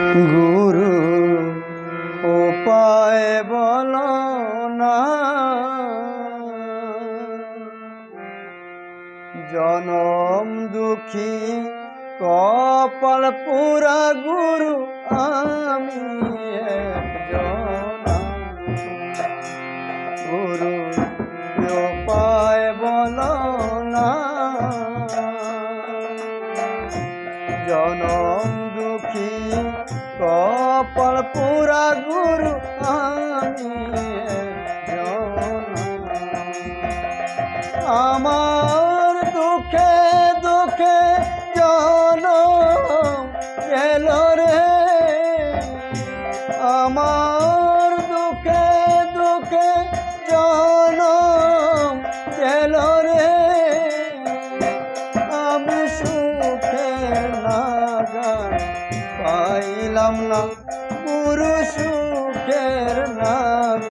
গুরু উপায় বলো না, জনম দুঃখী কপাল পুরা গুরু আমি একজন। গুরু উপায় বলো না, জনম দুঃখী কপাল পুরা গুরু আমি একজন। আমার দুঃখে দুঃখে জনম গেল রে, আমার দুঃখে দুঃখে জনম গেল রে, আমি সুখে নাগান পাইলাম না গুরু।